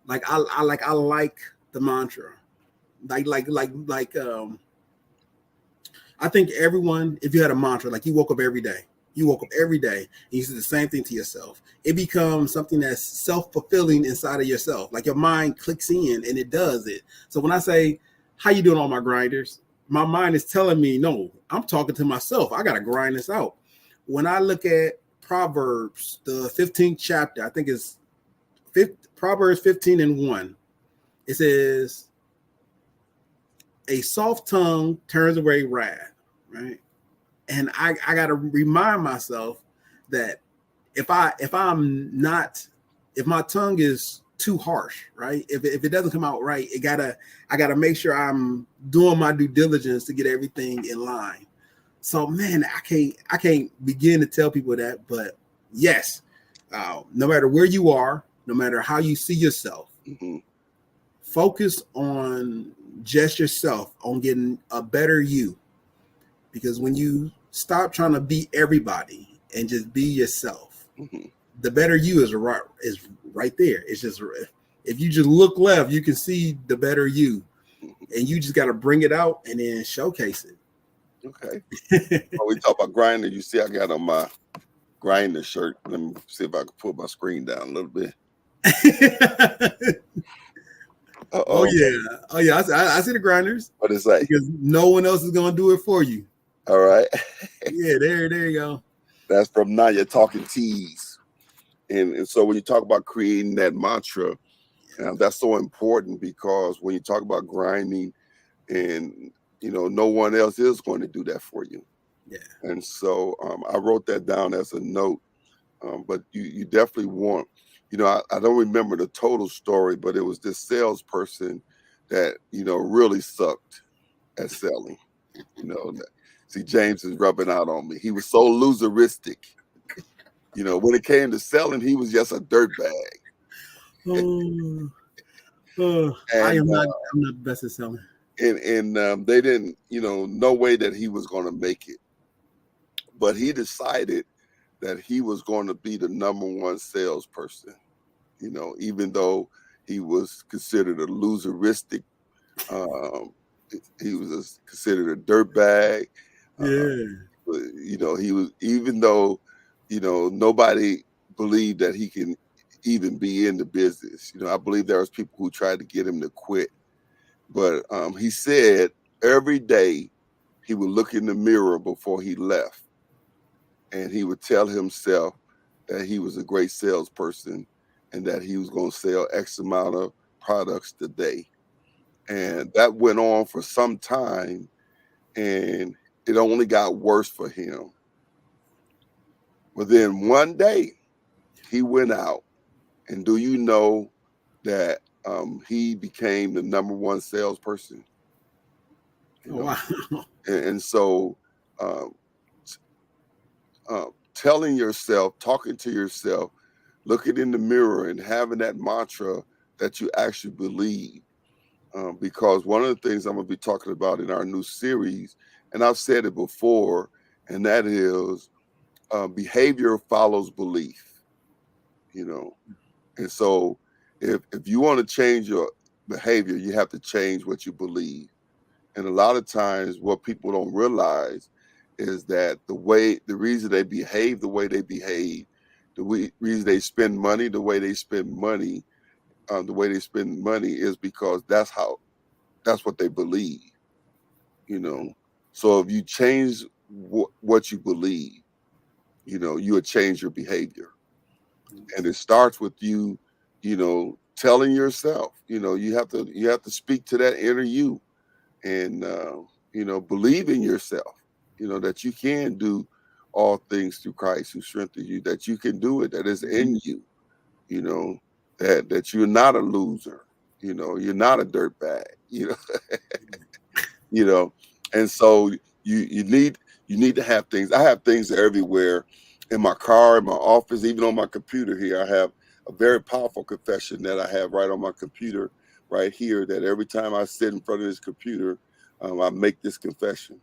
I like the mantra, I think everyone, if you had a mantra, like you woke up every day and you say the same thing to yourself, it becomes something that's self-fulfilling inside of yourself. Like your mind clicks in and it does it. So when I say, how you doing, all my grinders? My mind is telling me, no, I'm talking to myself. I got to grind this out. When I look at Proverbs, the 15th chapter, I think it's Proverbs 15:1. It says, a soft tongue turns away wrath, right? And I got to remind myself that if my tongue is too harsh, right? If it doesn't come out right, I gotta make sure I'm doing my due diligence to get everything in line. So man, I can't begin to tell people that, but yes, no matter where you are, no matter how you see yourself, focus on just yourself on getting a better you. Because when you stop trying to be everybody and just be yourself, the better you is right there. It's just, if you just look left, you can see the better you, and you just got to bring it out and then showcase it. Okay. When we talk about Grindr, you see I got on my Grindr shirt. Let me see if I can pull my screen down a little bit. Oh yeah, I see the grinders. What is that? Because no one else is gonna do it for you. All right. Yeah, there you go. That's from Now You're Talking Tees. And so when you talk about creating that mantra, that's so important, because when you talk about grinding, and no one else is going to do that for you. Yeah. And so I wrote that down as a note. But you definitely want, I don't remember the total story, but it was this salesperson that, really sucked at selling. See, James is rubbing out on me. He was so loseristic. When it came to selling, he was just a dirtbag. I'm not the best at selling. And they didn't, no way that he was going to make it. But he decided that he was going to be the number one salesperson, even though he was considered a loseristic, he was considered a dirtbag. He was, even though, nobody believed that he can even be in the business. I believe there was people who tried to get him to quit. But he said every day he would look in the mirror before he left, and he would tell himself that he was a great salesperson and that he was going to sell X amount of products today. And that went on for some time, and it only got worse for him. But then one day he went out, and do you know that he became the number one salesperson? Wow. And so telling yourself, talking to yourself, looking in the mirror and having that mantra that you actually believe. Because one of the things I'm going to be talking about in our new series, and I've said it before, and that is behavior follows belief. And so if you want to change your behavior, you have to change what you believe. And a lot of times what people don't realize is that the reason they behave the way they behave, reason they spend money the way they spend money, is because that's what they believe. So if you change what you believe, you will change your behavior. And it starts with you, telling yourself, you have to speak to that inner you, and believe in yourself, that you can do all things through Christ who strengthens you, that you can do it, that is in you, that you're not a loser, you're not a dirtbag, and so you need to have things. I have things everywhere, in my car, in my office, even on my computer here. I have a very powerful confession that I have right on my computer right here, that every time I sit in front of this computer, I make this confession,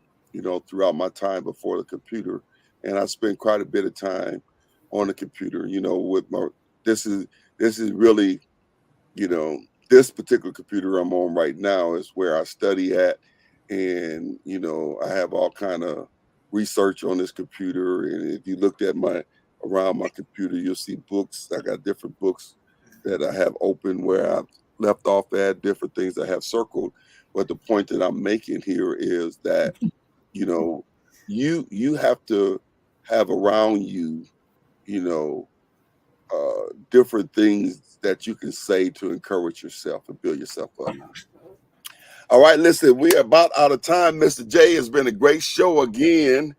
throughout my time before the computer. And I spend quite a bit of time on the computer, this is really, this particular computer I'm on right now is where I study at. And, I have all kind of research on this computer. And if you looked at around my computer, you'll see books. I got different books that I have open where I've left off at, different things I have circled. But the point that I'm making here is that, you have to have around you, different things that you can say to encourage yourself and build yourself up. All right, listen, we are about out of time. Mr. J, has been a great show again.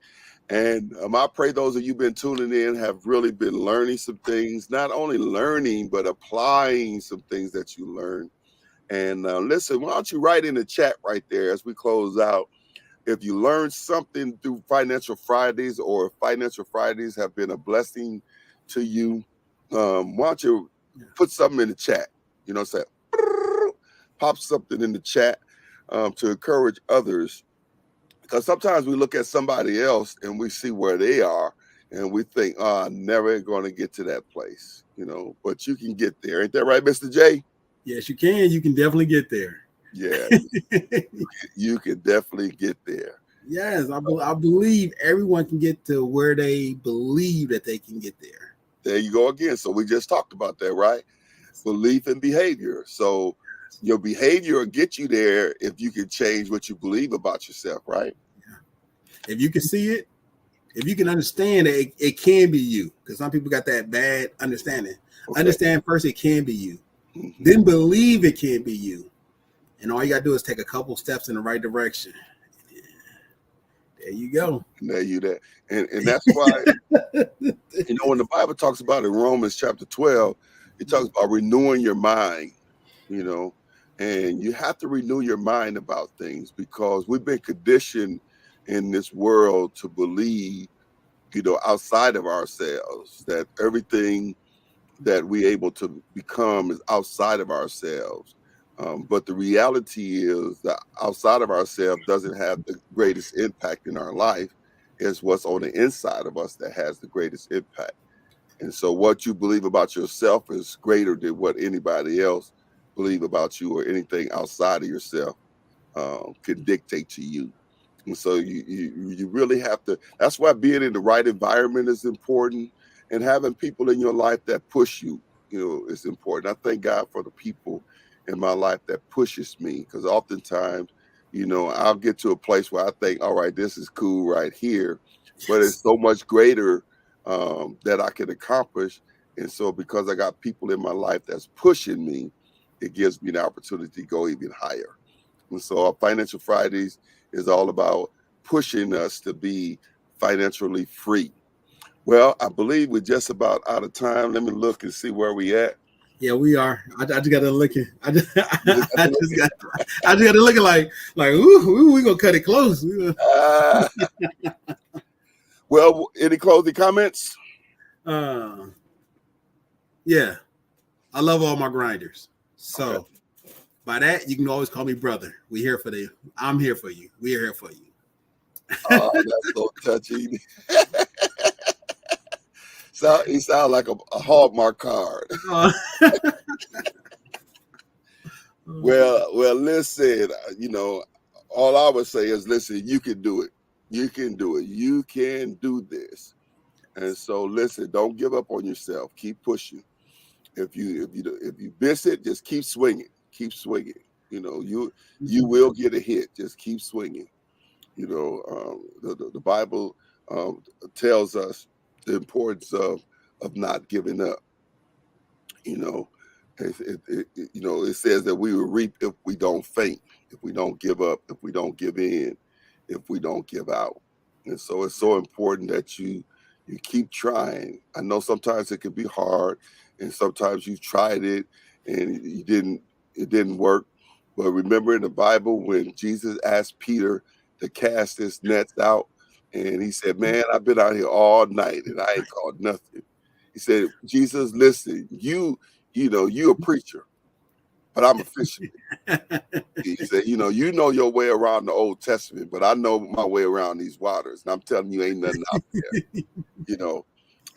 And I pray those of you been tuning in have really been learning some things, not only learning, but applying some things that you learned. And listen, why don't you write in the chat right there as we close out, if you learned something through Financial Fridays, or if Financial Fridays have been a blessing to you, why don't you put something in the chat, say, pop something in the chat. to encourage others, because sometimes we look at somebody else and we see where they are and we think, oh, I'm never going to get to that place, but you can get there. Ain't that right, Mr. J? Yes, you can. You can definitely get there. Yeah, you can definitely get there. Yes, I believe everyone can get to where they believe that they can get there. There you go again. So we just talked about that, right? Belief and behavior. So your behavior will get you there if you can change what you believe about yourself, right? Yeah. If you can see it, if you can understand it, it can be you. Because some people got that bad understanding. Okay. Understand first it can be you. Mm-hmm. Then believe it can be you. And all you got to do is take a couple steps in the right direction. There you go. There you that. And that's why, when the Bible talks about in Romans chapter 12, it talks about renewing your mind, and you have to renew your mind about things because we've been conditioned in this world to believe, outside of ourselves, that everything that we're able to become is outside of ourselves. But the reality is that outside of ourselves doesn't have the greatest impact in our life. It's what's on the inside of us that has the greatest impact. And so what you believe about yourself is greater than what anybody else believe about you or anything outside of yourself can dictate to you. And so you really have to, that's why being in the right environment is important, and having people in your life that push you, is important. I thank God for the people in my life that pushes me, because oftentimes, I'll get to a place where I think, all right, this is cool right here, but it's so much greater that I can accomplish. And so because I got people in my life that's pushing me, it gives me the opportunity to go even higher. And so our Financial Fridays is all about pushing us to be financially free. Well, I believe we're just about out of time. Let me look and see where we at. Yeah, we are. I just got to look at. I just got to look at like, ooh, we gonna cut it close. Well, any closing comments? Yeah, I love all my grinders. So okay. By that, you can always call me brother. We here for you. I'm here for you. We are here for you. Oh, that's so touching. So he sounds like a Hallmark card. Well, listen, all I would say is, listen, you can do it. You can do it. You can do this. And so, listen, don't give up on yourself. Keep pushing. If you miss it, just keep swinging. Keep swinging. You will get a hit. Just keep swinging. The Bible tells us the importance of not giving up. It says that we will reap if we don't faint, if we don't give up, if we don't give in, if we don't give out. And so it's so important that you keep trying. I know sometimes it can be hard, and sometimes you've tried it and it didn't work. But remember in the Bible when Jesus asked Peter to cast his nets out, and he said, man, I've been out here all night and I ain't caught nothing. He said, Jesus, listen, you a preacher, but I'm a fisherman. He said, you know your way around the Old Testament, but I know my way around these waters. And I'm telling you, ain't nothing out there,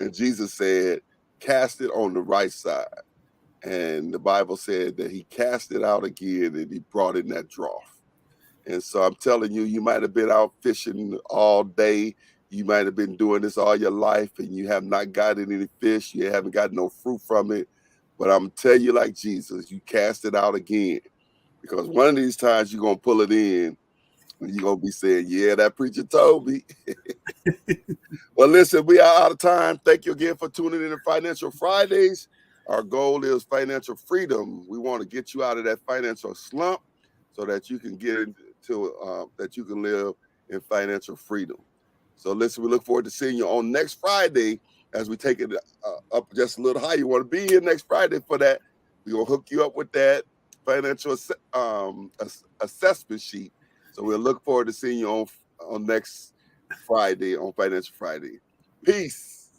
And Jesus said, cast it on the right side. And the Bible said that he cast it out again and he brought in that draft. And so I'm telling you, you might have been out fishing all day. You might have been doing this all your life and you have not gotten any fish. You haven't got no fruit from it. But I'm telling you, like Jesus, you cast it out again. Because one of these times you're going to pull it in and you're going to be saying, yeah, that preacher told me. Well, listen, we are out of time. Thank you again for tuning in to Financial Fridays. Our goal is financial freedom. We want to get you out of that financial slump so that you can get into that you can live in financial freedom. So listen, we look forward to seeing you on next Friday as we take it up just a little higher. You want to be here next Friday for that. We're going to hook you up with that financial assessment sheet. So we'll look forward to seeing you on next Friday on Financial Friday. Peace.